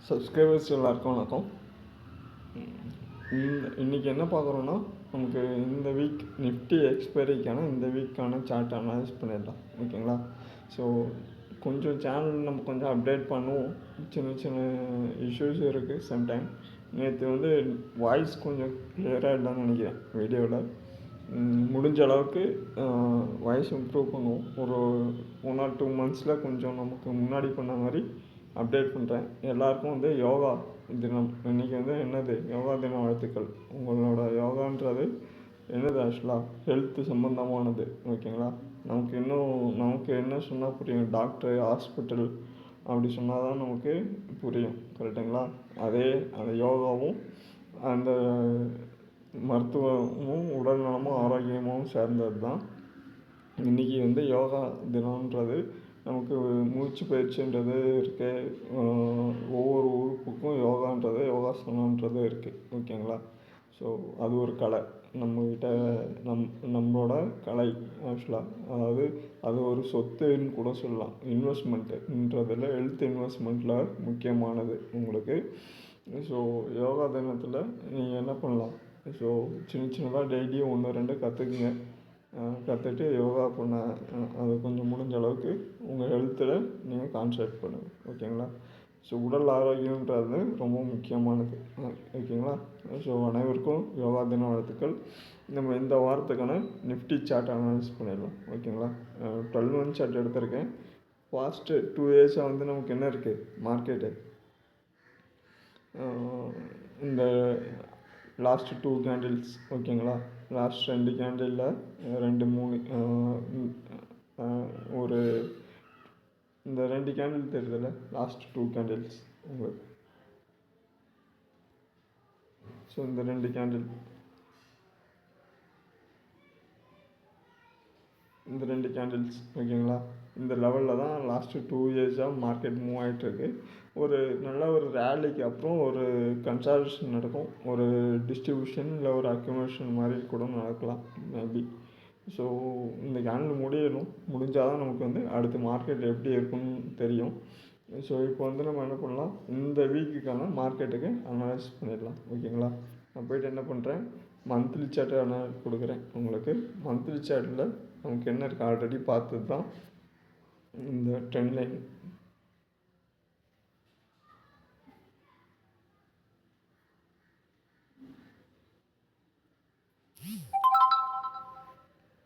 Subscribers எல்லாருக்கும் வணக்கம். இன்றைக்கி என்ன பார்க்குறோன்னா, நமக்கு இந்த வீக் நிஃப்டி எக்ஸ்பைரிக்கான இந்த வீக்கான சார்ட் அனலைஸ் பண்ணிடலாம். ஓகேங்களா? ஸோ கொஞ்சம் சேனல் நம்ம கொஞ்சம் அப்டேட் பண்ணுவோம். சின்ன சின்ன இஷ்யூஸ் இருக்குது சம்டைம். நேற்று வாய்ஸ் கொஞ்சம் கிளியராக இல்லைன்னு நினைக்கிறேன் வீடியோவில். முடிஞ்ச அளவுக்கு வாய்ஸ் இம்ப்ரூவ் பண்ணுவோம். ஒரு 1 or 2 monthஸில் கொஞ்சம் நமக்கு முன்னாடி பண்ண மாதிரி அப்டேட் பண்ணுறேன். எல்லாருக்கும் யோகா தினம் இன்றைக்கி என்னது யோகா தின வாழ்த்துக்கள். உங்களோட யோகான்றது என்னது ஆக்சுவலாக ஹெல்த்து சம்மந்தமானது. ஓகேங்களா? நமக்கு என்ன சொன்னால் புரியும்? டாக்டரு, ஹாஸ்பிட்டல் அப்படி சொன்னால் தான் நமக்கு புரியும். கரெக்டுங்களா? அந்த யோகாவும் அந்த மருத்துவமும் உடல் நலமும் ஆரோக்கியமும் சேர்ந்தது தான். இன்றைக்கி யோகா தினம்ன்றது நமக்கு மூச்சு பயிற்சின்றது இருக்குது. ஒவ்வொரு உறுப்புக்கும் யோகாசனன்றது இருக்குது. ஓகேங்களா? ஸோ அது ஒரு கலை நம்மக்கிட்ட, நம்மளோட கலை ஆக்சுவலாக. அதாவது அது ஒரு சொத்துன்னு கூட சொல்லலாம். இன்வெஸ்ட்மெண்ட்டுன்றதில் ஹெல்த் இன்வெஸ்ட்மெண்ட்டில் முக்கியமானது உங்களுக்கு. ஸோ யோகா தினத்தில் நீங்கள் என்ன பண்ணலாம்? ஸோ சின்னதாக டெய்லியும் 1-2 கற்றுக்குங்க. கற்றுட்டு யோகா பண்ண அது கொஞ்சம் முடிஞ்ச அளவுக்கு உங்கள் ஹெல்த்தில் நீங்கள் கான்சன்ட்ரேட் பண்ணுங்கள். ஓகேங்களா? ஸோ உடல் ஆரோக்கியன்றது ரொம்ப முக்கியமானது. ஓகேங்களா? ஸோ அனைவருக்கும் யோகா தின வாழ்த்துக்கள். நம்ம இந்த வாரத்துக்கான நிஃப்டி சார்ட் அனலைஸ் பண்ணிடலாம். ஓகேங்களா? 12 month சார்ட் எடுத்திருக்கேன். பாஸ்ட்டு 2 yearsஸாக நமக்கு என்ன இருக்குது மார்க்கெட்டு, இந்த லாஸ்ட் 2 candles. ஓகேங்களா? லாஸ்ட் 2 கேண்டிலில் 2-3 ஒரு இந்த 2 கேண்டில் தெரியுதுல்ல, லாஸ்ட் 2 candles உங்களுக்கு. ஸோ இந்த 2 கேண்டில், இந்த 2 கேண்டில்ஸ் ஓகேங்களா, இந்த லெவலில் தான் லாஸ்ட்டு 2 yearsஸாக மார்க்கெட் மூவ் ஆகிட்டுருக்கு. ஒரு நல்ல ஒரு ரேலிக்கு அப்புறம் ஒரு கன்சால்டேஷன் நடக்கும். ஒரு டிஸ்ட்ரிபியூஷன் இல்லை ஒரு அக்யூமுலேஷன் மாதிரி கூட நடக்கலாம் மேபி. ஸோ இந்த கேண்டில் முடிஞ்சால் தான் நமக்கு அடுத்த மார்க்கெட் எப்படி இருக்குன்னு தெரியும். ஸோ இப்போ நம்ம என்ன பண்ணலாம், இந்த வீக்குக்கான மார்க்கெட்டுக்கு அனலைஸ் பண்ணிடலாம். ஓகேங்களா? நான் போய்ட்டு என்ன பண்ணுறேன், மந்த்லி சார்ட்டு அனலைஸ் கொடுக்குறேன் உங்களுக்கு. மந்த்லி சார்ட்டில் நமக்கு என்ன இருக்குது ஆல்ரெடி பார்த்தது தான் இந்த ட்ரெண்ட் லைன்.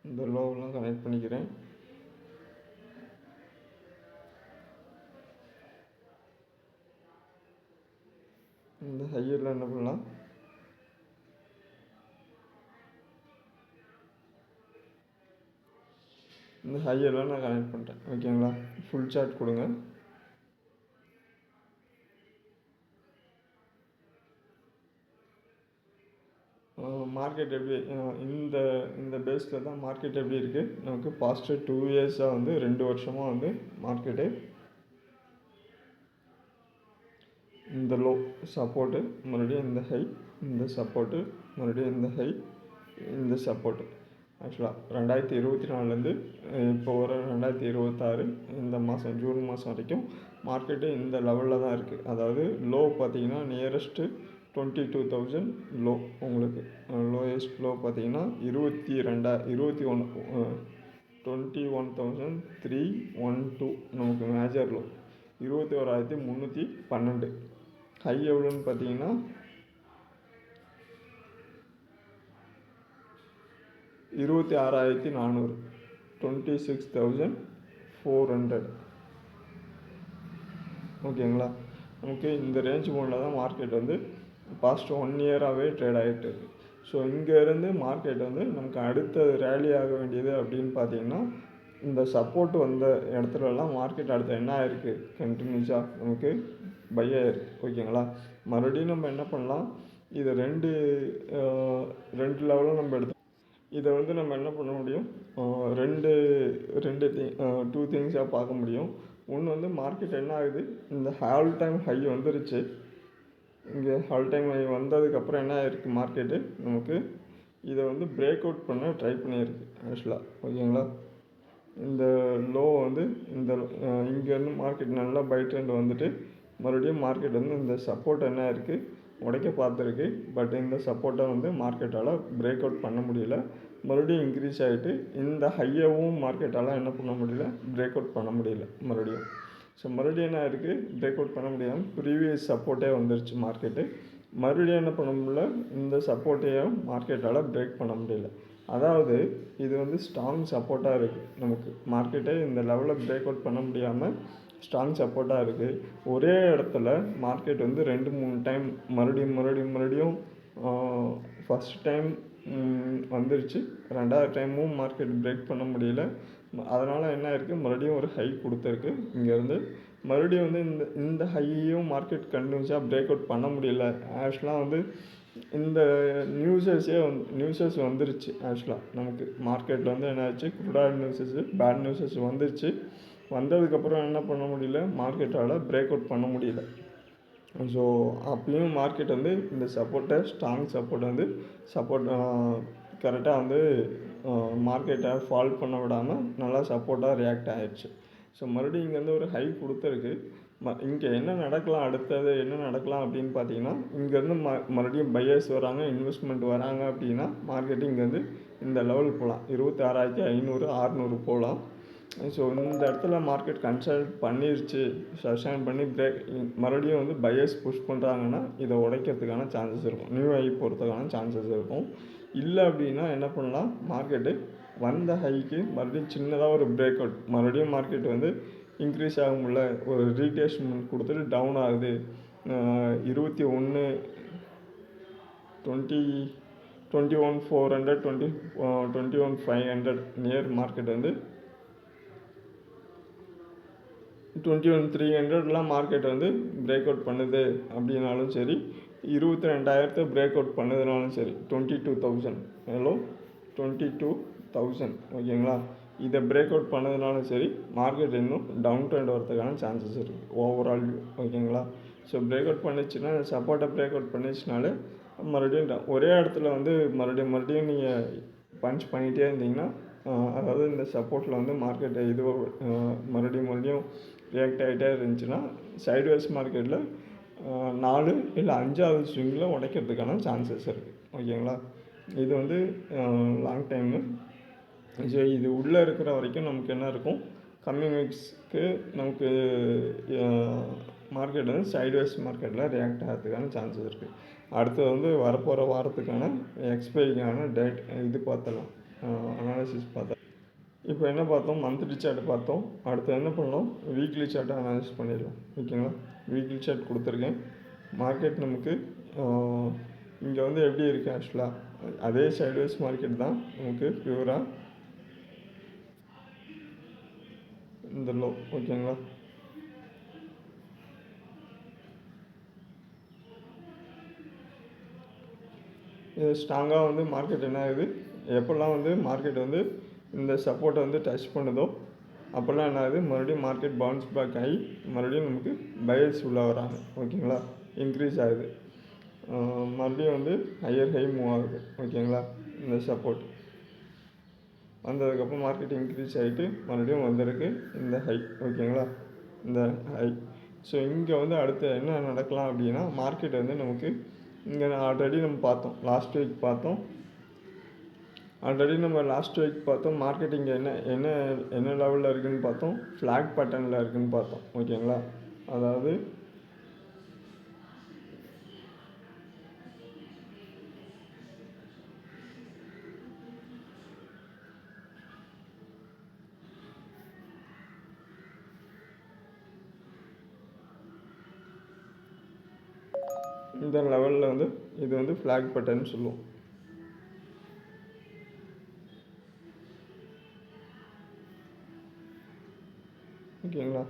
இந்த லோவெலாம் கனெக்ட் பண்ணிக்கிறேன். இந்த ஹையரில் என்ன பண்ணலாம், இந்த ஹையரில் நான் கனெக்ட் பண்ணிட்டேன். ஓகேங்களா? ஃபுல் சார்ட் கொடுங்க. மார்க்கெட் எப்படி இந்த பேஸில் தான் மார்க்கெட் எப்படி இருக்குது நமக்கு. பாஸ்ட்டு 2 yearsஸாக 2 வருஷமாக மார்க்கெட்டு இந்த லோ சப்போர்ட்டு, மறுபடியும் இந்த ஹை, இந்த சப்போர்ட்டு, மறுபடியும் இந்த ஹை, இந்த சப்போர்ட்டு. ஆக்சுவலாக 2024 இப்போ வர 2026 இந்த மாதம் ஜூன் மாதம் வரைக்கும் மார்க்கெட்டு இந்த லெவலில் தான் இருக்குது. அதாவது லோ பார்த்திங்கன்னா நியரஸ்ட்டு 22,000 லோ. உங்களுக்கு லோயஸ்ட் லோ பார்த்திங்கன்னா 21,312 நமக்கு மேஜர் லோ 21,312. ஹை எவ்வளோன்னு பார்த்தீங்கன்னா 26,400, 26,400. ஓகேங்களா? நமக்கு இந்த ரேஞ்ச் மோடில் தான் மார்க்கெட் பாஸ்ட் 1 yearஆகவே ட்ரேட் ஆகிட்டு இருக்குது. ஸோ இங்கேருந்து மார்க்கெட் நமக்கு அடுத்த ரேலி ஆக வேண்டியது அப்படின்னு பார்த்தீங்கன்னா, இந்த சப்போர்ட் வந்த இடத்துலலாம் மார்க்கெட் அடுத்து என்ன ஆகிருக்கு, கண்டினியூஸாக நமக்கு பை ஆகிருக்கு. ஓகேங்களா? மறுபடியும் நம்ம என்ன பண்ணலாம், இதை ரெண்டு லெவலும் நம்ம எடுத்து இதை நம்ம என்ன பண்ண முடியும், 2 திங்ஸாக பார்க்க முடியும். ஒன்று மார்க்கெட் என்ன ஆகுது, இந்த ஆல் டைம் ஹை வந்துருச்சு. இங்கே ஆல் டைம் ஹை வந்ததுக்கப்புறம் என்ன ஆகிருக்கு மார்க்கெட்டு நமக்கு இதை பிரேக் அவுட் பண்ண ட்ரை பண்ணியிருக்கு ஆக்சுவலாக. ஓகேங்களா? இந்த லோ இந்த இங்கேருந்து மார்க்கெட் நல்லா பை ட்ரெண்ட் மறுபடியும் மார்க்கெட் வந்து இந்த சப்போர்ட் என்ன இருக்குது உடைக்க பார்த்துருக்கு. பட் இந்த சப்போர்ட்டை வந்து மார்க்கெட்டால் பிரேக் அவுட் பண்ண முடியல. மறுபடியும் இன்க்ரீஸ் ஆகிட்டு இந்த ஹையவும் மார்க்கெட்டால் என்ன பண்ண முடியல, பிரேக் அவுட் பண்ண முடியல மறுபடியும். ஸோ மறுபடியும் என்ன இருக்குது, பிரேக் அவுட் பண்ண முடியாமல் ப்ரீவியஸ் சப்போர்ட்டே வந்துருச்சு மார்க்கெட்டு. மறுபடியும் என்ன பண்ண முடியல, இந்த சப்போர்ட்டையும் மார்க்கெட்டால் பிரேக் பண்ண முடியல. அதாவது இது வந்து ஸ்ட்ராங் சப்போர்ட்டாக இருக்குது நமக்கு. மார்க்கெட்டை இந்த லெவலில் பிரேக் அவுட் பண்ண முடியாமல் ஸ்ட்ராங் சப்போர்ட்டாக இருக்குது. ஒரே இடத்துல மார்க்கெட் வந்து 2-3 டைம் மறுபடியும் ஃபஸ்ட் டைம் வந்துருச்சு. 2வது டைமும் மார்க்கெட் பிரேக் பண்ண முடியல. அதனால் என்ன இருக்குது, மறுபடியும் ஒரு ஹை கொடுத்துருக்கு. இங்கேருந்து மறுபடியும் வந்து இந்த ஹையையும் மார்க்கெட் கண்டினியூஸாக பிரேக் அவுட் பண்ண முடியல. ஆக்சுவலாக வந்து இந்த நியூஸஸ் வந்துருச்சு. ஆக்சுவலாக நமக்கு மார்க்கெட்டில் வந்து என்ன ஆச்சு, குட் நியூஸஸ் பேட் நியூஸஸ் வந்துருச்சு. வந்ததுக்கப்புறம் என்ன பண்ண முடியல, மார்க்கெட்டால் பிரேக் அவுட் பண்ண முடியல. ஸோ அப்பயும் மார்க்கெட் வந்து இந்த ஸ்ட்ராங் சப்போர்ட் வந்து கரெக்டாக வந்து மார்க்கெட்டை ஃபால் பண்ண விடாமல் நல்லா சப்போர்ட்டாக ரியாக்ட் ஆகிடுச்சு. ஸோ மறுபடியும் இங்கே வந்து ஒரு ஹை கொடுத்துருக்கு. இங்கே என்ன நடக்கலாம், அடுத்தது என்ன நடக்கலாம் அப்படின்னு பார்த்தீங்கன்னா, இங்கேருந்து மறுபடியும் பையர்ஸ் வராங்க, இன்வெஸ்ட்மெண்ட் வராங்க அப்படின்னா மார்க்கெட்டு இங்கேருந்து இந்த லெவல் போகலாம். 26,500 600 போகலாம். ஸோ இந்த இடத்துல மார்க்கெட் கன்சல்ட் பண்ணிருச்சு, சஸ்டைன் பண்ணி மறுபடியும் வந்து பையர்ஸ் புஷ் பண்ணுறாங்கன்னா இதை உடைக்கிறதுக்கான சான்சஸ் இருக்கும், நியூ ஹை போகிறதுக்கான சான்சஸ் இருக்கும். இல்லை அப்படின்னா என்ன பண்ணலாம், மார்க்கெட்டு வந்த ஹைக்கு மறுபடியும் சின்னதாக ஒரு பிரேக் அவுட், மறுபடியும் மார்க்கெட் வந்து இன்க்ரீஸ் ஆக முடியல, ஒரு ரீடேஸ்மெண்ட் கொடுத்துட்டு டவுன் ஆகுது. 21,400 21,500 நியர் மார்க்கெட் வந்து 21,300 மார்க்கெட் வந்து பிரேக் அவுட் பண்ணுது அப்படின்னாலும் சரி, 22,000 பிரேக் அவுட் பண்ணுதுனாலும் சரி, 22,000 எவ்வளோ 22,000 ஓகேங்களா, இதை பிரேக் அவுட் பண்ணதுனாலும் சரி மார்க்கெட் இன்னும் டவுன் ட்ரெண்ட் வரதுக்கான சான்சஸ் இருக்குது ஓவரால் வியூ. ஓகேங்களா, ஸோ பிரேக் அவுட் பண்ணிச்சுன்னா, சப்போர்ட்டை பிரேக் அவுட் பண்ணிச்சுனாலே மறுபடியும் ஒரே இடத்துல வந்து மறுபடியும் நீங்கள் பஞ்ச் பண்ணிகிட்டே இருந்தீங்கன்னா, அதாவது இந்த சப்போர்ட்டில் வந்து மார்க்கெட்டை மறுபடியும் ரியாக்ட் ஆகிட்டே இருந்துச்சுன்னா சைட்வேஸ் மார்க்கெட்டில் 4 இல்லை 5வது ஸ்விங்கில் உடைக்கிறதுக்கான சான்சஸ் இருக்குது. ஓகேங்களா, இது வந்து லாங் டைமு. ஸோ இது உள்ளே இருக்கிற வரைக்கும் நமக்கு என்ன இருக்கும், கம்மிங் வீக்ஸ்க்கு நமக்கு மார்க்கெட் வந்து சைட்வேஸ் மார்க்கெட்டில் ரியாக்ட் ஆகிறதுக்கான சான்சஸ் இருக்குது. அடுத்தது வந்து வரப்போகிற வாரத்துக்கான எக்ஸ்பைரிக்கான டேட் இது பார்த்தலாம், அனாலிசிஸ் பார்த்தோம். இப்போ என்ன பார்த்தோம், மந்த்லி சார்ட் பார்த்தோம். அடுத்து என்ன பண்ணலாம், வீக்லி சார்ட்டை அனாலிசிஸ் பண்ணிடலாம். ஓகேங்களா, வீக்லி சார்ட் கொடுத்துருக்கேன். மார்க்கெட் நமக்கு இங்கே வந்து எப்படி இருக்குது, ஆக்சுவலாக அதே சைட்வேஸ் மார்க்கெட் தான் நமக்கு பியூராக இந்த லோ. ஓகேங்களா, இது ஸ்ட்ராங்காக வந்து மார்க்கெட் என்ன ஆகுது, எப்போல்லாம் வந்து மார்க்கெட் வந்து இந்த சப்போர்ட்டை வந்து டச் பண்ணுதோ அப்போல்லாம் என்ன ஆகுது, மறுபடியும் மார்க்கெட் பவுன்ஸ் பேக் ஆகி மறுபடியும் நமக்கு பையர்ஸ் உள்ளே வராங்க. ஓகேங்களா, இன்க்ரீஸ் ஆகுது, மறுபடியும் வந்து ஹையர் ஹை மூவ் ஆகுது. ஓகேங்களா, இந்த சப்போர்ட் வந்ததுக்கப்புறம் மார்க்கெட் இன்க்ரீஸ் ஆகிட்டு மறுபடியும் வந்திருக்கு இந்த ஹை. ஓகேங்களா, இந்த ஹை. ஸோ இங்கே வந்து அடுத்து என்ன நடக்கலாம் அப்படின்னா, மார்க்கெட் வந்து நமக்கு இங்கே ஆல்ரெடி நம்ம பார்த்தோம், லாஸ்ட் வீக் பார்த்தோம், மார்க்கெட் இங்கே என்ன லெவலில் இருக்குதுன்னு பார்த்தோம், ஃப்ளாக் பேட்டர்னில் இருக்குதுன்னு பார்த்தோம். ஓகேங்களா, அதாவது இந்த லெவலில் வந்து இது வந்து ஃப்ளாக் பேட்டர்ன் சொல்லுவோம். ஓகேங்களா,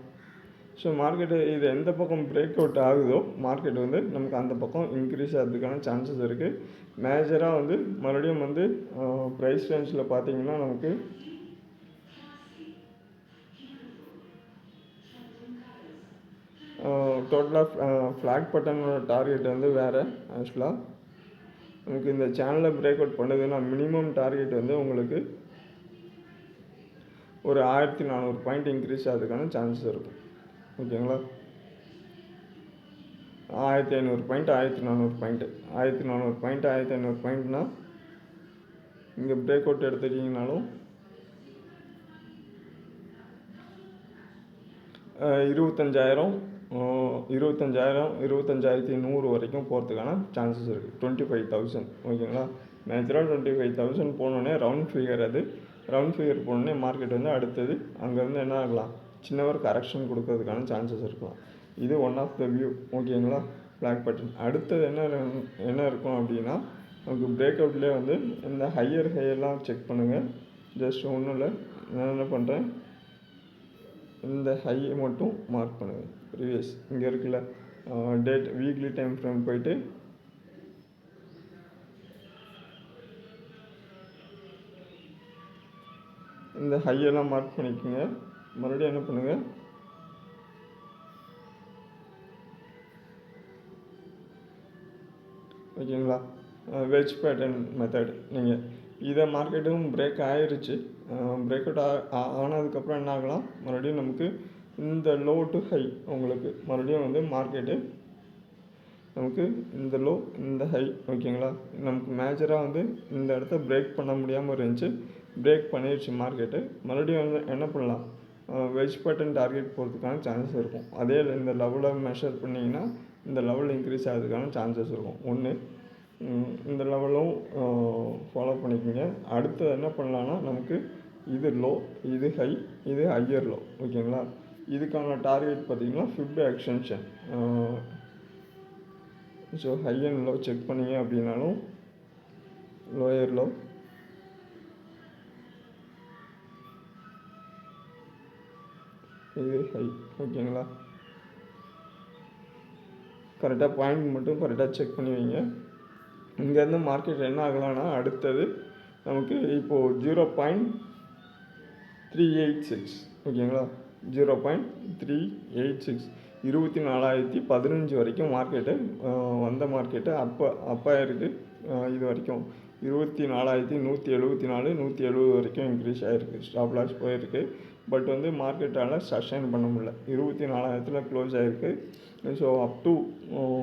ஸோ மார்க்கெட்டு இது எந்த பக்கம் பிரேக் அவுட் ஆகுதோ மார்க்கெட் வந்து நமக்கு அந்த பக்கம் இன்க்ரீஸ் ஆகிறதுக்கான சான்சஸ் இருக்குது. மேஜராக வந்து மறுபடியும் வந்து ப்ரைஸ் ரேஞ்சில் பார்த்தீங்கன்னா நமக்கு டோட்டலாக ஃப்ளாக் பட்டனோட டார்கெட் வந்து வேறு. ஆக்சுவலாக நமக்கு இந்த சேனலை பிரேக் அவுட் பண்ணுதுன்னா மினிமம் டார்கெட் வந்து உங்களுக்கு ஒரு 1,400 பாயிண்ட் இன்க்ரீஸ் ஆகிறதுக்கான சான்சஸ் இருக்கும். ஓகேங்களா, 1500 பாயிண்ட் 1400 பாயிண்ட்டு 1400 பாயிண்ட் 1500 பாயிண்ட்னா இங்கே பிரேக் அவுட் எடுத்துக்கிட்டிங்கனாலும் 25,100 வரைக்கும் போகிறதுக்கான சான்சஸ் இருக்குது. 25,000 ஓகேங்களா. மேஜராக 25,000 போனோடனே ரவுண்ட் ஃபிகர், அது ரவுண்ட் ஃபிகர் போனோடனே மார்க்கெட் வந்து அடுத்தது அங்கேருந்து என்ன ஆகலாம், சின்ன ஒரு கரெக்ஷன் கொடுக்கறதுக்கான சான்சஸ் இருக்கலாம். இது ஒன் ஆஃப் த வியூ ஓகேங்களா. பிளாக் பட்டன் அடுத்தது என்ன இருக்கும் அப்படின்னா, நமக்கு பிரேக் அவுட்லேயே வந்து இந்த ஹையெல்லாம் செக் பண்ணுங்கள். ஜஸ்ட் ஒன்றும் இல்லை, நான் என்ன பண்ணுறேன், இந்த ஹையை மட்டும் மார்க் பண்ணுங்கள். ப்ரீவியஸ் இங்கே இருக்குல்ல டேட் வீக்லி டைம் ஃப்ரேம் போயிட்டு இந்த ஹையெல்லாம் மார்க் பண்ணிக்கோங்க. மறுபடியும் என்ன பண்ணுங்கள், ஓகேங்களா. வெஜ் பேட்டர்ன் மெத்தட் நீங்கள் இதை மார்க்கெட்டும் பிரேக் ஆகிருச்சு. பிரேக் அவுட் ஆனதுக்கப்புறம் என்ன ஆகலாம், மறுபடியும் நமக்கு இந்த லோ டு ஹை உங்களுக்கு மறுபடியும் வந்து மார்க்கெட்டு நமக்கு இந்த லோ இந்த ஹை ஓகேங்களா. நமக்கு மேஜராக வந்து இந்த இடத்த பிரேக் பண்ண முடியாமல் இருந்துச்சு, பிரேக் பண்ணிடுச்சு மார்க்கெட்டு. மறுபடியும் வந்து என்ன பண்ணலாம், வெஜ் பேட்டர்ன் டார்கெட் போகிறதுக்கான சான்சஸ் இருக்கும். அதே இந்த லெவலில் மெஷர் பண்ணிங்கன்னா இந்த லெவல் இன்க்ரீஸ் ஆகிறதுக்கான சான்சஸ் இருக்கும். ஒன்று இந்த லெவலும் ஃபாலோ பண்ணிக்கோங்க. அடுத்தது என்ன பண்ணலான்னா, நமக்கு இது லோ, இது ஹை, இது ஹையர் லோ ஓகேங்களா. இதுக்கான டார்கெட் பார்த்திங்கன்னா fib extension. So high and low check பண்ணிங்க அப்படின்னாலும் லோயர் லோ, இது ஹை ஓகேங்களா. கரெக்டாக பாயிண்ட் மட்டும் கரெக்டாக செக் பண்ணி வைங்க. இங்கேருந்து மார்க்கெட் என்ன ஆகலான்னா, அடுத்தது நமக்கு இப்போது 0.386 ஓகேங்களா. 0.386 24,015 வரைக்கும் மார்க்கெட்டு வந்த மார்க்கெட்டு அப்போ இருக்குது. இது வரைக்கும் 24,174 170 வரைக்கும் இன்க்ரீஸ் ஆகிருக்கு. ஸ்டாப் லாஸ் போயிருக்கு. பட் வந்து மார்க்கெட்டால் சஸ்டைன் பண்ண முடியல. 24,000 க்ளோஸ் ஆகிருக்கு. ஸோ அப் டு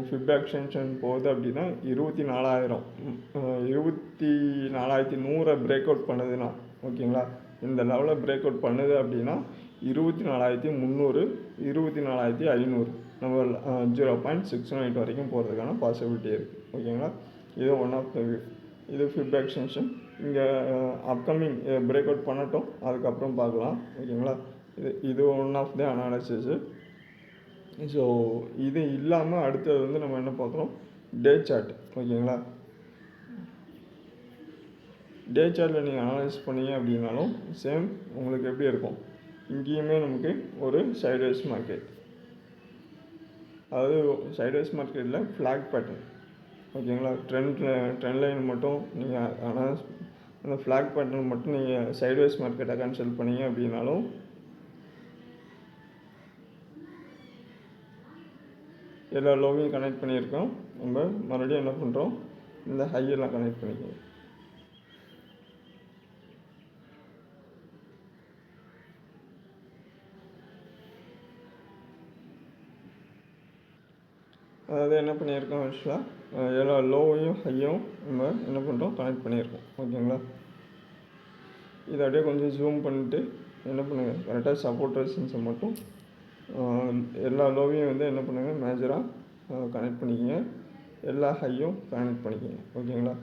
ஃபிப் எக்ஸ்டென்ஷன் போகுது அப்படின்னா 24,100 பிரேக் அவுட் பண்ணுதுன்னா ஓகேங்களா. இந்த லெவலில் பிரேக் அவுட் பண்ணுது அப்படின்னா 24,300 24,500 நம்ம 0.69 வரைக்கும் போகிறதுக்கான பாசிபிலிட்டி இருக்குது ஓகேங்களா. இது ஒன் ஆஃப் த வியூ. இது ஃபிப் எக்ஸ்டென்ஷன். இங்கே அப்கமிங் பிரேக் அவுட் பண்ணட்டும், அதுக்கப்புறம் பார்க்கலாம் ஓகேங்களா. இது one of the analysis. So இது இல்லாமல் அடுத்தது வந்து நம்ம என்ன பார்க்குறோம், டே சார்ட் ஓகேங்களா. டே சார்ட்டில் நீங்கள் அனலைஸ் பண்ணீங்க அப்படின்னாலும் சேம் உங்களுக்கு எப்படி இருக்கும், இங்கேயுமே நமக்கு ஒரு சைட்வேஸ் மார்க்கெட், அதாவது சைட்வேஸ் மார்க்கெட்டில் ஃப்ளாக் பேட்டர்ன் ஓகேங்களா. ட்ரெண்ட் லைன் மட்டும் நீங்கள் ஆனால் அந்த ஃப்ளாக் பேட்டர்ன் மட்டும் நீங்கள் சைட்வேஸ் மார்க்கெட்டை கன்சல்ட் பண்ணீங்க அப்படின்னாலும் எல்லா லோவையும் கனெக்ட் பண்ணியிருக்கோம். நம்ம மறுபடியும் என்ன பண்ணுறோம், இந்த ஹையெல்லாம் கனெக்ட் பண்ணிக்கோங்க. அதாவது என்ன பண்ணியிருக்கோம், ஆக்சுவலாக எல்லா லோவையும் ஹையும் நம்ம என்ன பண்ணுறோம், கனெக்ட் பண்ணியிருக்கோம் ஓகேங்களா. இதை அப்படியே கொஞ்சம் ஜூம் பண்ணிட்டு என்ன பண்ணுங்கள், கரெக்டாக சப்போர்ட் ரெசிஸ்டன்ஸை மட்டும் எல்லா லோவையும் வந்து என்ன பண்ணுங்கள், மேஜராக கனெக்ட் பண்ணிக்கோங்க. எல்லா ஹையும் கனெக்ட் பண்ணிக்கோங்க ஓகேங்களா.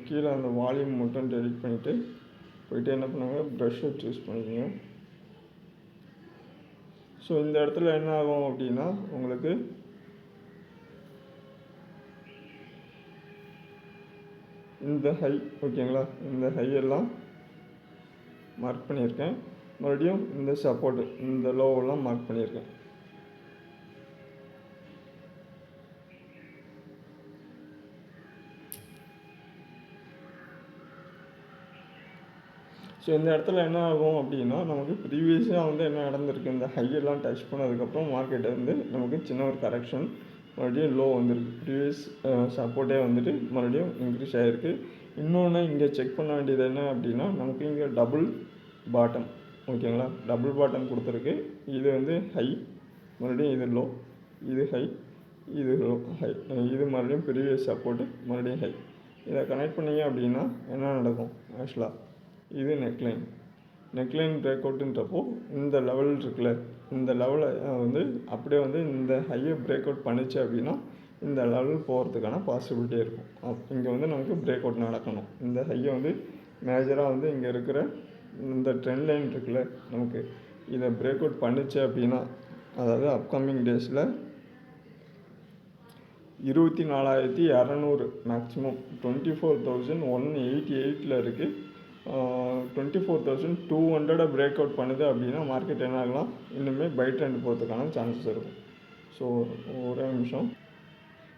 கீழே அந்த வால்யூம் மட்டும் டெலிட் பண்ணிவிட்டு போயிட்டு என்ன பண்ணுங்க, ப்ரஷ்ஷை சூஸ் பண்ணிக்கோங்க. ஸோ இந்த இடத்துல என்ன ஆகும் அப்படின்னா, உங்களுக்கு இந்த ஹை ஓகேங்களா, இந்த ஹையெல்லாம் மார்க் பண்ணியிருக்கேன். மறுபடியும் இந்த சப்போர்ட்டு இந்த லோவெல்லாம் மார்க் பண்ணியிருக்கேன். ஸோ இந்த இடத்துல என்ன ஆகும் அப்படின்னா, நமக்கு ப்ரீவியஸாக வந்து என்ன நடந்திருக்கு, இந்த ஹையெல்லாம் டச் பண்ணதுக்கப்புறம் மார்க்கெட்டை வந்து நமக்கு சின்ன ஒரு கரெக்ஷன், மறுபடியும் லோ வந்துருக்கு. ப்ரீவியஸ் சப்போர்ட்டே வந்துட்டு மறுபடியும் இன்க்ரீஸ் ஆகிருக்கு. இன்னொன்று இங்கே செக் பண்ண வேண்டியது என்ன அப்படின்னா, நமக்கு இங்கே டபுள் பாட்டம் ஓகேங்களா. டபுள் பாட்டம் கொடுத்துருக்கு. இது வந்து ஹை, மறுபடியும் இது லோ, இது ஹை, இது லோ, ஹை, இது மறுபடியும் பெரிய சப்போர்ட்டு, மறுபடியும் ஹை. இதை கனெக்ட் பண்ணிங்க அப்படின்னா என்ன நடக்கும்? ஆக்சுவலாக இது நெக்லைன் பிரேக் அவுட்டுன்றப்போ இந்த லெவல் இருக்குல்ல, இந்த லெவலை வந்து அப்படியே வந்து இந்த ஹையை பிரேக் அவுட் பண்ணிச்சு அப்படின்னா இந்த லெவல் போகிறதுக்கான பாசிபிலிட்டி இருக்கும். இங்கே வந்து நமக்கு பிரேக் அவுட் நடக்கணும். இந்த ஹையை வந்து மேஜராக வந்து இங்கே இருக்கிற இந்த ட்ரெண்ட் லைன் இருக்குல்ல, நமக்கு இதை பிரேக் அவுட் பண்ணிச்சு அப்படின்னா, அதாவது அப்கமிங் டேஸில் 24,200 மேக்ஸிமம் 24,188 இருக்குது. 24,200 பிரேக் அவுட் பண்ணுது அப்படின்னா மார்க்கெட் என்ன ஆகலாம், இன்னுமே பை ட்ரெண்ட் போகிறதுக்கான சான்சஸ் இருக்கும். ஸோ ஒரே நிமிஷம்.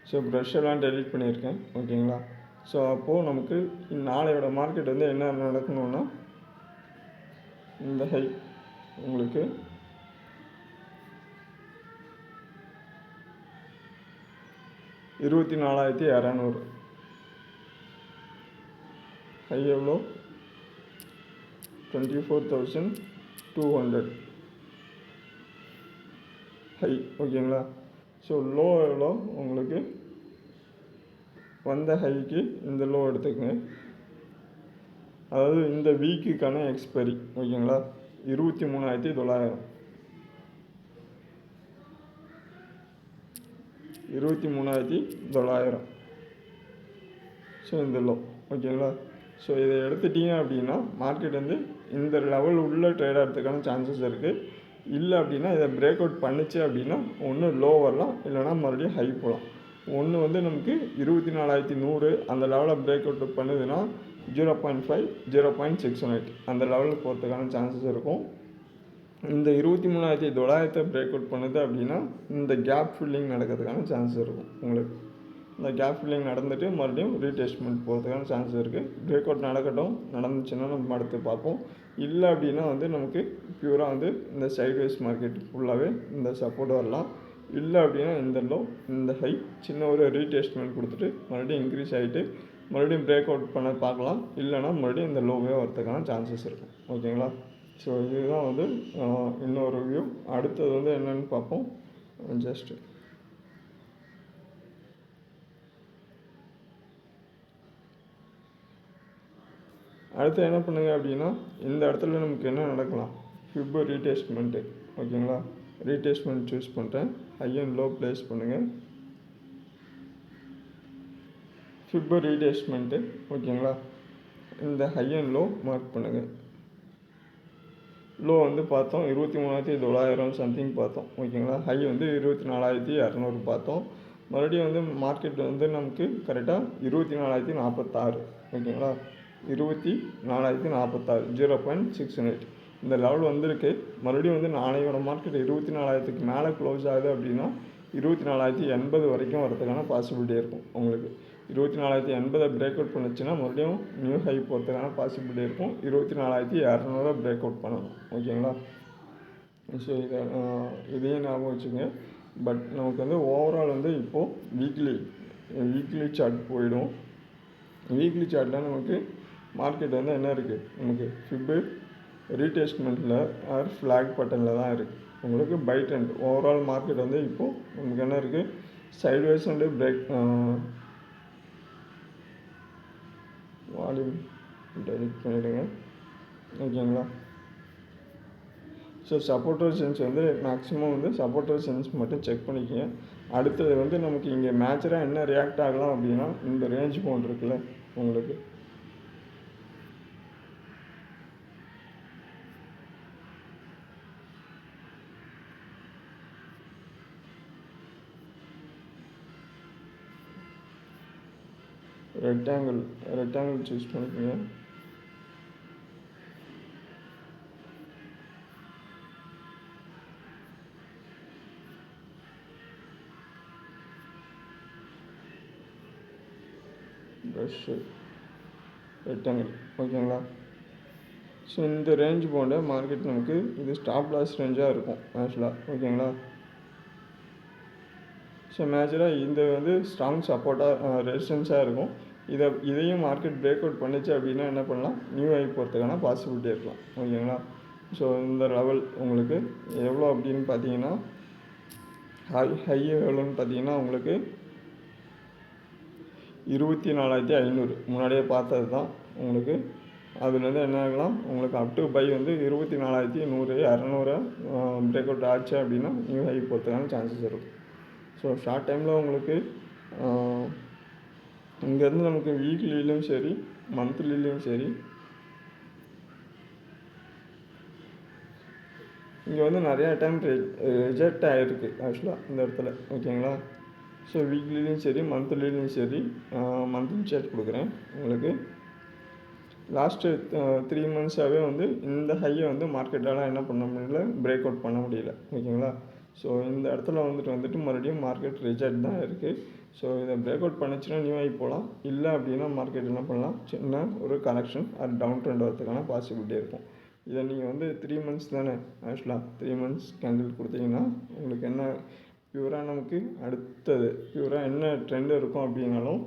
ஸோ ப்ரஷ் எல்லாம் டெலீட் பண்ணியிருக்கேன். ஓகேங்களா. ஸோ அப்போது நமக்கு நாளையோட மார்க்கெட் வந்து என்ன நடக்கணும்னா, இந்த ஹை உங்களுக்கு 24,200 ஹை எவ்வளோ 24,200 ஹை. ஓகேங்களா. ஸோ லோ எவ்வளோ உங்களுக்கு வந்த ஹைக்கு இந்த லோ எடுத்துக்கங்க. அதாவது இந்த வீக்குக்கான எக்ஸ்பைரி. ஓகேங்களா. 23,900 23,900. ஸோ இந்த லோ. ஓகேங்களா. ஸோ இதை எடுத்துட்டீங்க அப்படின்னா மார்க்கெட் வந்து இந்த லெவல் உள்ள ட்ரேட் ஆகிறதுக்கான சான்சஸ் இருக்குது. இல்லை அப்படின்னா இதை பிரேக் அவுட் பண்ணிச்சு அப்படின்னா ஒன்று லோ வரலாம், இல்லைனா மறுபடியும் ஹை போகலாம். ஒன்று வந்து நமக்கு 24,100 அந்த லெவலில் பிரேக் அவுட் பண்ணுதுன்னா 0.5 0.618 அந்த லெவலுக்கு போகிறதுக்கான சான்சஸ் இருக்கும். இந்த 23,900 பிரேக் அவுட் பண்ணுது அப்படின்னா இந்த கேப் ஃபில்லிங் நடக்கிறதுக்கான சான்சஸ் இருக்கும். உங்களுக்கு இந்த கேப் ஃபில்லிங் நடந்துட்டு மறுபடியும் ரீடெஸ்ட்மெண்ட் போகிறதுக்கான சான்சஸ் இருக்குது. பிரேக் அவுட் நடக்கட்டும், நடந்துச்சுன்னா நம்ம அடுத்து பார்ப்போம். இல்லை அப்படின்னா வந்து நமக்கு பியூராக வந்து இந்த சைட்வேஸ் மார்க்கெட் ஃபுல்லாகவே இந்த சப்போர்ட் வரலாம். இல்லை அப்படின்னா இந்த லோ, இந்த ஹை சின்ன ஒரு ரீடெஸ்ட்மெண்ட் கொடுத்துட்டு மறுபடியும் இன்க்ரீஸ் ஆகிட்டு மறுபடியும் பிரேக் அவுட் பண்ண பார்க்கலாம். இல்லைனா மறுபடியும் இந்த லோவே வரதுக்கான சான்சஸ் இருக்கும். ஓகேங்களா. ஸோ இதுதான் வந்து இன்னொரு வியூ. அடுத்தது வந்து என்னென்னு பார்ப்போம். ஜஸ்ட்டு அடுத்து என்ன பண்ணுங்க அப்படின்னா, இந்த இடத்துல நமக்கு என்ன நடக்கலாம், ஃபிப் ரீடெஸ்ட்மெண்ட்டு. ஓகேங்களா. ரீடெஸ்ட்மெண்ட் சூஸ் பண்ணுறேன். ஹை அண்ட் லோ ப்ளேஸ் பண்ணுங்கள். ஃபிப் ரீடெஸ்ட்மெண்ட்டு. ஓகேங்களா. இந்த ஹை அண்ட் லோ மார்க் பண்ணுங்கள். லோ வந்து பார்த்தோம் 23,900 சம்திங் பார்த்தோம். ஓகேங்களா. ஹை வந்து 24,200 பார்த்தோம். மறுபடியும் வந்து மார்க்கெட் வந்து நமக்கு கரெக்டாக 24,046. ஓகேங்களா. 24,046 0.618 இந்த லெவல் வந்திருக்கு. மறுபடியும் வந்து நாளையோட மார்க்கெட் 24,000க்கு மேலே க்ளோஸ் ஆகுது அப்படின்னா 24,080 வரைக்கும் வரதுக்கான பாசிபிலிட்டி இருக்கும். உங்களுக்கு 24,080 பிரேக் அவுட் பண்ணிச்சுன்னா மறுபடியும் நியூ ஹை போகிறதுக்கான பாசிபிலிட்டி இருக்கும். 24,200 பிரேக் அவுட் பண்ணணும். ஓகேங்களா. ஸோ இதையும் ஞாபகம் வச்சுங்க. பட் நமக்கு வந்து ஓவரால் வந்து இப்போது வீக்லி சார்ட் போயிடும். வீக்லி சார்ட்டில் நமக்கு மார்க்கெட் வந்து என்ன இருக்குது, நமக்கு ஃபிப்பு ரீடெஸ்ட்மெண்ட்டில் ஆர் ஃப்ளாக் பட்டனில் தான் இருக்குது. உங்களுக்கு பை ட்ரெண்ட் ஓவரால் மார்க்கெட் வந்து இப்போது நமக்கு என்ன இருக்குது, sideways and break volume delete பண்ணிவிடுங்க. ஓகேங்களா. ஸோ சப்போர்ட்டர் சென்ஸ் வந்து மேக்ஸிமம் வந்து சப்போர்ட்டர் சென்ஸ் மட்டும் செக் பண்ணிக்கோங்க. அடுத்தது வந்து நமக்கு இங்கே மேட்சராக என்ன ரியாக்ட் ஆகலாம் அப்படின்னா, இந்த ரேஞ்ச் பவுண்ட் இருக்குல்ல உங்களுக்கு, ரெக்டாங்கிள் சூஸ் பண்ணிக்கோங்க. Brush rectangle. ஓகேங்களா. ஸோ இந்த ரேஞ்ச் போன்ற மார்க்கெட் நமக்கு இது ஸ்டாப் லாஸ் ரேஞ்சாக இருக்கும் ஆக்சுவலாக. ஓகேங்களா. ஸோ மேஜராக இந்த வந்து ஸ்ட்ராங் சப்போர்ட்டாக ரெசிஸ்டன்ஸாக இருக்கும். இதையும் மார்க்கெட் பிரேக் அவுட் பண்ணிச்சு அப்படின்னா என்ன பண்ணலாம், நியூ ஹை போகிறதுக்கான பாசிபிலிட்டி இருக்கலாம். ஓகேங்களா. ஸோ இந்த லெவல் உங்களுக்கு எவ்வளோ அப்படின்னு பார்த்தீங்கன்னா ஹை எவ்வளோன்னு பார்த்தீங்கன்னா உங்களுக்கு 24,500 முன்னாடியே பார்த்தது தான் உங்களுக்கு. அதுலேருந்து என்ன ஆகலாம் உங்களுக்கு அப் டு பை வந்து 24,100 200 பிரேக் அவுட் ஆச்சு அப்படின்னா நியூ ஹை போகிறதுக்கான சான்சஸ் இருக்கும். ஸோ ஷார்ட் டைமில் உங்களுக்கு இங்கேருந்து நமக்கு வீக்லிலையும் சரி மந்த்லிலையும் சரி இங்கே வந்து நிறையா டைம் ரிஜெக்ட் ஆகிருக்கு ஆக்சுவலாக இந்த இடத்துல. ஓகேங்களா? ஸோ வீக்லிலையும் சரி மந்த்லிலையும் சரி மந்த்லி சார்ட் கொடுக்குறேன் உங்களுக்கு. லாஸ்ட்டு 3 monthஸாகவே வந்து இந்த ஹையை வந்து மார்க்கெட்டால் என்ன பண்ண முடியல, பிரேக் அவுட் பண்ண முடியல. ஓகேங்களா? ஸோ இந்த இடத்துல வந்துட்டு மறுபடியும் மார்க்கெட் ரிஜெக்ட் தான் இருக்குது. ஸோ இதை பிரேக் அவுட் பண்ணிச்சுன்னா நியூ ஹை போகலாம். இல்லை அப்படின்னா மார்க்கெட் என்ன பண்ணலாம், சின்ன ஒரு கரெக்ஷன் அது டவுன் ட்ரெண்ட் வரதுக்கான பாசிபிலிட்டி இருக்கும். இதை நீங்கள் வந்து 3 months தானே ஆக்சுவலாக 3 months கேண்டில் கொடுத்தீங்கன்னா உங்களுக்கு என்ன பியூராக நமக்கு அடுத்தது பியூராக என்ன ட்ரெண்ட் இருக்கும் அப்படின்னாலும்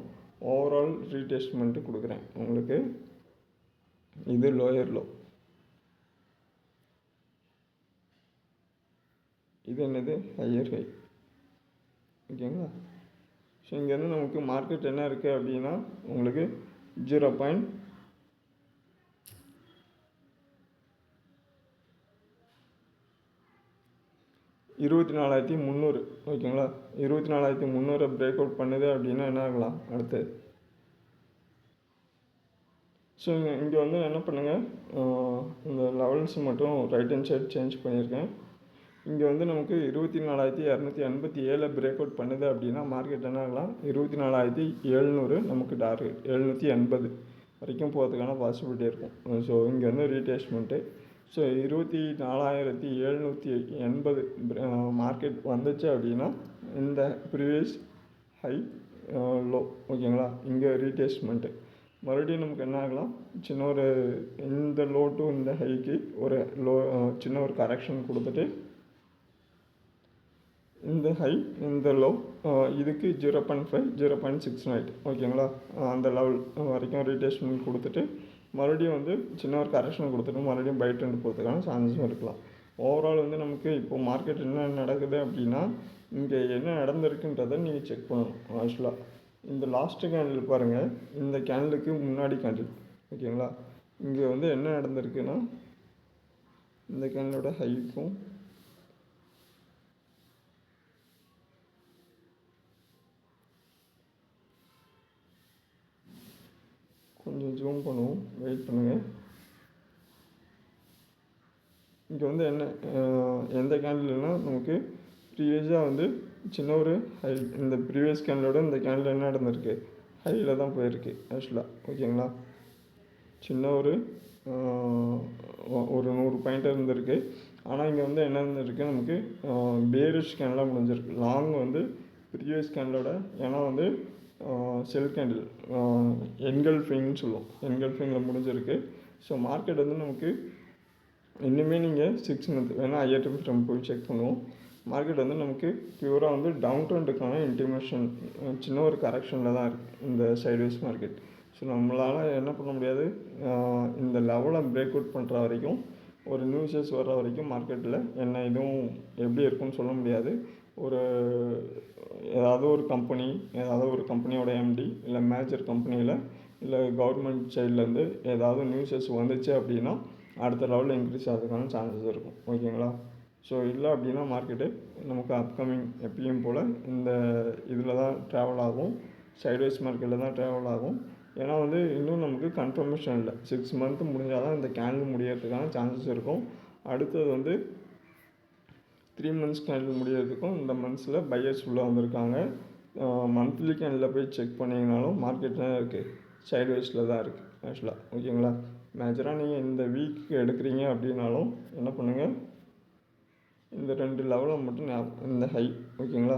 ஓவரால் ரீடெஸ்ட்மெண்ட்டு கொடுக்குறேன் உங்களுக்கு. இது லோயர் லோ, இது என்னது ஹையர் ஹை. ஓகேங்களா? ஸோ இங்கேருந்து நமக்கு மார்க்கெட் என்ன இருக்குது அப்படின்னா உங்களுக்கு 24,300. ஓகேங்களா? 24,300 பிரேக் அவுட் பண்ணுது அப்படின்னா என்ன ஆகலாம் அடுத்து. ஸோ இங்கே வந்து என்ன பண்ணுங்கள், இந்த லெவல்ஸ் மட்டும் ரைட் ஹேண்ட் சைட் சேஞ்ச் பண்ணியிருக்கேன். இங்கே வந்து நமக்கு 24,287 பிரேக் அவுட் பண்ணுது அப்படின்னா மார்க்கெட் என்ன ஆகலாம் 24,700 நமக்கு டார்கெட் 780 வரைக்கும் போகிறதுக்கான பாசிபிலிட்டி இருக்கும். ஸோ இங்கே வந்து ரீடெஸ்ட்மெண்ட்டு. ஸோ 24,780 மார்க்கெட் வந்துச்சு அப்படின்னா இந்த ப்ரீவியஸ் ஹை லோ. ஓகேங்களா? இங்கே ரீடெஸ்ட்மெண்ட்டு மறுபடியும் நமக்கு என்ன ஆகலாம், சின்ன ஒரு இந்த லோ டு இந்த ஹைக்கு ஒரு சின்ன ஒரு கரெக்ஷன் கொடுத்துட்டு இந்த ஹை இந்த லோ இதுக்கு 0.5 0.69. ஓகேங்களா? அந்த லெவல் வரைக்கும் ரீடெஸ்ட்மெண்ட் கொடுத்துட்டு மறுபடியும் வந்து சின்ன ஒரு கரெக்ஷன் கொடுத்துட்டு மறுபடியும் பை ட்ரெண்ட் போகிறதுக்கான சான்சஸும் இருக்கலாம். ஓவரால் வந்து நமக்கு இப்போ மார்க்கெட் என்ன நடக்குது அப்படின்னா இங்கே என்ன நடந்திருக்குன்றதை நீங்கள் செக் பண்ணணும். ஆக்சுவலாக இந்த லாஸ்ட்டு கேண்டில் பாருங்கள், இந்த கேண்டிலுக்கு முன்னாடி கேண்டில். ஓகேங்களா? இங்கே வந்து என்ன நடந்திருக்குன்னா இந்த கேண்டிலோட ஹைக்கும் கொஞ்சம் ஜூம் பண்ணுவோம், வெயிட் பண்ணுங்கள். இங்கே வந்து என்ன எந்த கேண்டில்னா நமக்கு ப்ரீவியஸாக வந்து சின்ன ஒரு ஹை, இந்த ப்ரீவியஸ் கேண்டிலோட இந்த கேண்டில் என்ன நடந்திருக்கு ஹையில் தான் போயிருக்கு ஆக்சுவலாக. ஓகேங்களா? சின்ன ஒரு 100 பாயிண்ட் இருந்திருக்கு. ஆனால் இங்கே வந்து என்ன இருந்திருக்கு நமக்கு பேரிஷ் கேண்டிலாக முடிஞ்சிருக்கு. லாங் வந்து ப்ரீவியஸ் கேண்டிலோட ஏன்னா வந்து செல் கேண்டில் என்கல்ஃபிங்னு சொல்லுவோம், என்கல்ஃபிங்கில் முடிஞ்சிருக்கு. ஸோ மார்க்கெட் வந்து நமக்கு இன்னுமே நீங்கள் 6 month வேணால் ஐஆர்டிபி நம்ம போய் செக் பண்ணுவோம். மார்க்கெட் வந்து நமக்கு பியூராக வந்து டவுன் ட்ரெண்டுக்கான இன்டிமேஷன் சின்ன ஒரு கரெக்ஷனில் தான் இருக்குது இந்த சைட்வேஸ் மார்க்கெட். ஸோ நம்மளால் என்ன பண்ண முடியாது, இந்த லெவலை பிரேக் அவுட் பண்ணுற வரைக்கும் ஒரு நியூஸஸ் வர்ற வரைக்கும் மார்க்கெட்டில் என்ன இதுவும் எப்படி இருக்குன்னு சொல்ல முடியாது. ஏதாவது ஒரு கம்பெனியோட எம்டி இல்லை மேஜர் கம்பெனியில் இல்லை கவர்மெண்ட் சைட்லேருந்து ஏதாவது நியூஸஸ் வந்துச்சு அப்படின்னா அடுத்த லெவலில் இன்க்ரீஸ் ஆகிறதுக்கான சான்சஸ் இருக்கும். ஓகேங்களா? ஸோ இல்லை அப்படின்னா மார்க்கெட்டு நமக்கு அப்கமிங் எப்பயும் போல் இந்த இதில் தான் ட்ராவல் ஆகும், சைட்வேஸ் மார்க்கெட்டில் தான் ட்ராவல் ஆகும். ஏன்னா வந்து இன்னும் நமக்கு கன்ஃபர்மேஷன் இல்லை. 6 month முடிஞ்சால் தான் இந்த கேண்டில் முடியறதுக்கான சான்சஸ் இருக்கும். அடுத்தது வந்து 3 months கேண்டில் முடியறதுக்கும் இந்த மந்த்ஸில் பையர்ஸ் உள்ளே வந்திருக்காங்க. மந்த்லி கேண்டில் போய் செக் பண்ணிங்கனாலும் மார்க்கெட் தான் இருக்குது, சைட்வேஸில் தான் இருக்குது ஆக்சுவலாக. ஓகேங்களா? மேஜராக நீங்கள் இந்த வீக் எடுக்கிறீங்க அப்படின்னாலும் என்ன பண்ணுங்கள், இந்த 2 லெவலை மட்டும் இந்த ஹை. ஓகேங்களா?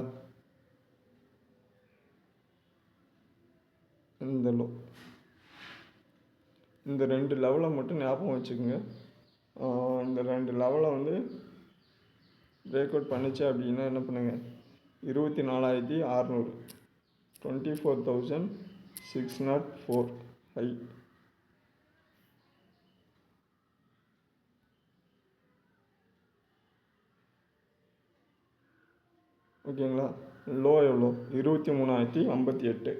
இந்த லோ, இந்த 2 லெவலை மட்டும் ஞாபகம் வச்சுக்கோங்க. இந்த 2 லெவலை வந்து பிரேக் அவுட் பண்ணிச்சு அப்படின்னா என்ன பண்ணுங்கள், 24,600 24,604 ஹை. ஓகேங்களா. லோ எவ்வளோ? 23,058.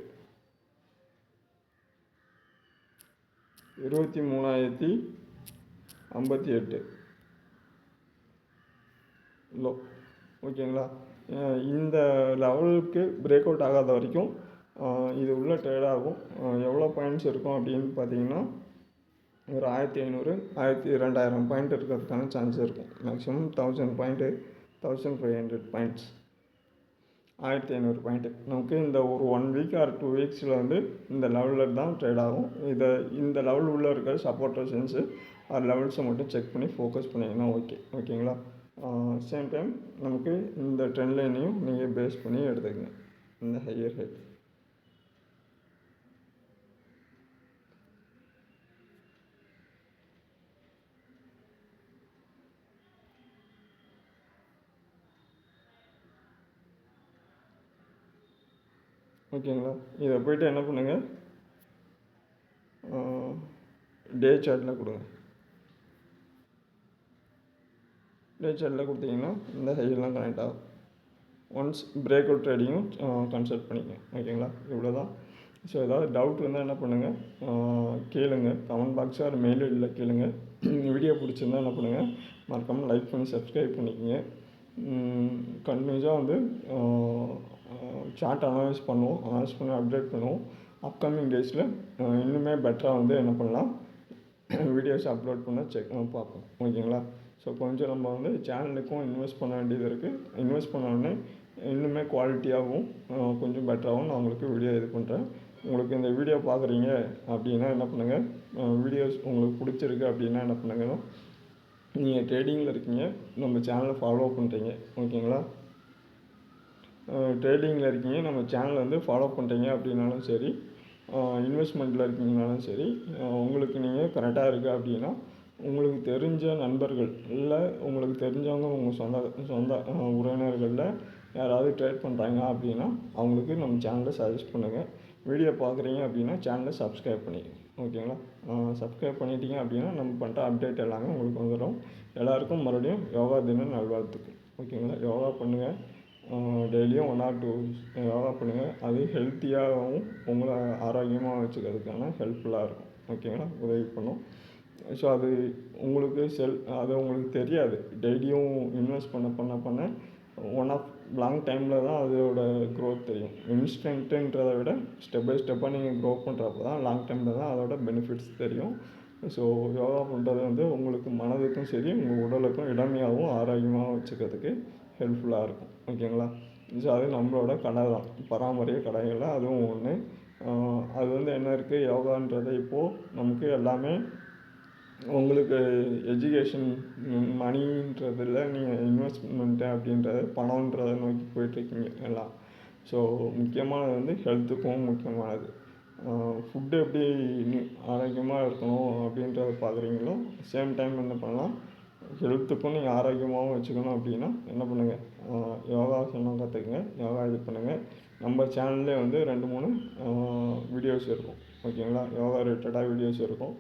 23,058 லோ. ஓகேங்களா. இந்த லெவலுக்கு பிரேக் அவுட் ஆகாத வரைக்கும் இது உள்ள ட்ரேட் ஆகும். எவ்வளோ பாயிண்ட்ஸ் இருக்கும் அப்படின்னு பார்த்தீங்கன்னா, ஒரு 1500 2000 பாயிண்ட் இருக்கிறதுக்கான சான்ஸ் இருக்கும். மேக்ஸிமம் 1000 பாயிண்ட்டு, 1500 பாயிண்ட்ஸ், 1500 பாயிண்ட்டு நமக்கு இந்த ஒரு 1 வீக் ஆர் 2 வீக்ஸில் வந்து இந்த லெவலில் தான் ட்ரேட் ஆகும். இந்த லெவல் உள்ளே இருக்கிற சப்போர்ட் ரெசிஸ்டன்ஸு ஆர் லெவல்ஸை மட்டும் செக் பண்ணி ஃபோக்கஸ் பண்ணிங்கன்னா ஓகேங்களா. சேம் டைம் நமக்கு இந்த ட்ரெண்ட் லைனையும் நீங்கள் பேஸ் பண்ணி எடுத்துக்கங்க, இந்த ஹையர் ஹை. ஓகேங்களா. இதை போய்ட்டு என்ன பண்ணுங்கள், டே சார்ட்டில் கொடுங்க. டே சார்ட்டில் கொடுத்தீங்கன்னா இந்த ஹையெல்லாம் கனெக்ட் ஆகும். ஒன்ஸ் பிரேக் அவுட் ட்ரேடிங்கும் கன்சல்ட் பண்ணிக்கங்க. ஓகேங்களா. இவ்வளோ தான். ஸோ ஏதாவது டவுட் இருந்தால் என்ன பண்ணுங்கள், கேளுங்க. கமெண்ட் பாக்ஸு அது மெயில் ஐடியில் கேளுங்க. வீடியோ பிடிச்சிருந்தா என்ன பண்ணுங்கள், மறக்காமல் லைக் பண்ணி சப்ஸ்கிரைப் பண்ணிக்கோங்க. கண்டினியூஸாக வந்து சார்ட் அனலைஸ் பண்ணி அப்டேட் பண்ணுவோம். அப்கமிங் டேஸில் இன்னுமே பெட்டராக வந்து என்ன பண்ணலாம், வீடியோஸ் அப்லோட் பண்ண பார்ப்போம். ஓகேங்களா. ஸோ கொஞ்சம் நம்ம வந்து சேனலுக்கும் இன்வெஸ்ட் பண்ண வேண்டியது இருக்குது. இன்வெஸ்ட் பண்ணோடனே இன்னுமே குவாலிட்டியாகவும் கொஞ்சம் பெட்டராகவும் நான் உங்களுக்கு வீடியோ இது பண்ணுறேன். உங்களுக்கு இந்த வீடியோ பார்க்குறீங்க அப்படின்னா என்ன பண்ணுங்கள், வீடியோஸ் உங்களுக்கு பிடிச்சிருக்கு அப்படின்னா என்ன பண்ணுங்கன்னா, நீங்கள் ட்ரேடிங்கில் இருக்கீங்க, நம்ம சேனலை ஃபாலோ பண்ணுறீங்க. ஓகேங்களா. ட்ரேடிங்கில் இருக்கீங்க, நம்ம சேனலை வந்து ஃபாலோ பண்ணுறீங்க அப்படின்னாலும் சரி, இன்வெஸ்ட்மெண்ட்டில் இருக்கீங்கனாலும் சரி, உங்களுக்கு நீங்கள் கரெக்டாக இருக்குது அப்படின்னா உங்களுக்கு தெரிஞ்ச நண்பர்கள் இல்லை உங்களுக்கு தெரிஞ்சவங்க உங்கள் சொந்த உறவினர்களில் யாராவது ட்ரேட் பண்ணுறாங்க அப்படின்னா அவங்களுக்கு நம்ம சேனலை சஜஸ்ட் பண்ணுங்கள். வீடியோ பார்க்குறீங்க அப்படின்னா சேனலை சப்ஸ்கிரைப் பண்ணிக்கங்க. ஓகேங்களா. சப்ஸ்கிரைப் பண்ணிட்டீங்க அப்படின்னா நம்ம பண்ணுற அப்டேட் எல்லாமே உங்களுக்கு வந்துடும். எல்லாேருக்கும் மறுபடியும் யோகா தின நல்வாழ்த்துக்கள். ஓகேங்களா. யோகா பண்ணுங்கள். டெய்லியும் 1 or 2 யோகா பண்ணுங்கள். அது ஹெல்த்தியாகவும் உங்களை ஆரோக்கியமாக வச்சுக்கிறதுக்கான ஹெல்ப்ஃபுல்லாக இருக்கும். ஓகேங்களா. உதவி பண்ணும். ஸோ அது உங்களுக்கு அது உங்களுக்கு தெரியாது. டெய்லியும் இன்வெஸ்ட் பண்ண ஒன் ஆஃப் லாங் டைமில் தான் அதோட க்ரோத் தெரியும். இன்ஸ்டன்ட்டுன்றதை விட ஸ்டெப் பை ஸ்டெப்பாக நீங்கள் க்ரோ பண்ணுறப்ப தான் லாங் டைமில் தான் அதோட பெனிஃபிட்ஸ் தெரியும். ஸோ யோகா பண்ணுறது வந்து உங்களுக்கு மனதுக்கும் சரி உங்கள் உடலுக்கும் இளமையாகவும் ஆரோக்கியமாகவும் வச்சுக்கிறதுக்கு ஹெல்ப்ஃபுல்லாக இருக்கும். ஓகேங்களா. ஸோ அது நம்மளோட கடை தான், பாரம்பரிய கடைகளில் அதுவும் ஒன்று. அது வந்து என்ன இருக்குது, யோகான்றது இப்போது நமக்கு எல்லாமே உங்களுக்கு எஜுகேஷன் மணின்றதில் நீங்கள் இன்வெஸ்ட்மெண்ட்டு அப்படின்றது பணன்றதை நோக்கி போயிட்டுருக்கீங்க எல்லாம். ஸோ முக்கியமானது வந்து ஹெல்த்துக்கும் முக்கியமானது. ஃபுட்டு எப்படி ஆரோக்கியமாக இருக்கணும் அப்படின்றத பார்க்குறீங்களோ சேம் டைம் என்ன பண்ணலாம், ஹெல்த்துக்கும் நீங்கள் ஆரோக்கியமாகவும் வச்சுக்கணும் அப்படின்னா என்ன பண்ணுங்கள், யோகாசனம் கற்றுக்குங்க, யோகா இது பண்ணுங்கள். நம்ம சேனல்லே வந்து 2-3 வீடியோஸ் இருக்கும். ஓகேங்களா. யோகா ரிலேட்டடாக வீடியோஸ் இருக்கும்.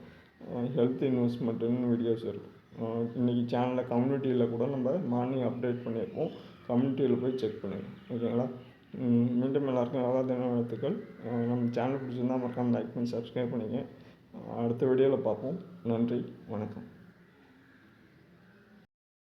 ஹெல்த் இன்வெஸ்ட்மெண்ட்டுன்னு வீடியோஸ் இருக்கும். இன்றைக்கி சேனலில் கம்யூனிட்டியில் கூட நம்ம மார்னிங் அப்டேட் பண்ணியிருக்கோம். கம்யூனிட்டியில் போய் செக் பண்ணுங்கள். ஓகேங்களா. மீண்டும் எல்லாேருக்கும் யோகா தின வாழ்த்துக்கள். நம்ம சேனல் பிடிச்சிருந்தால் மறக்காமல் லைக் பண்ணி சப்ஸ்கிரைப் பண்ணிங்க. அடுத்த வீடியோவில் பார்ப்போம். நன்றி, வணக்கம்.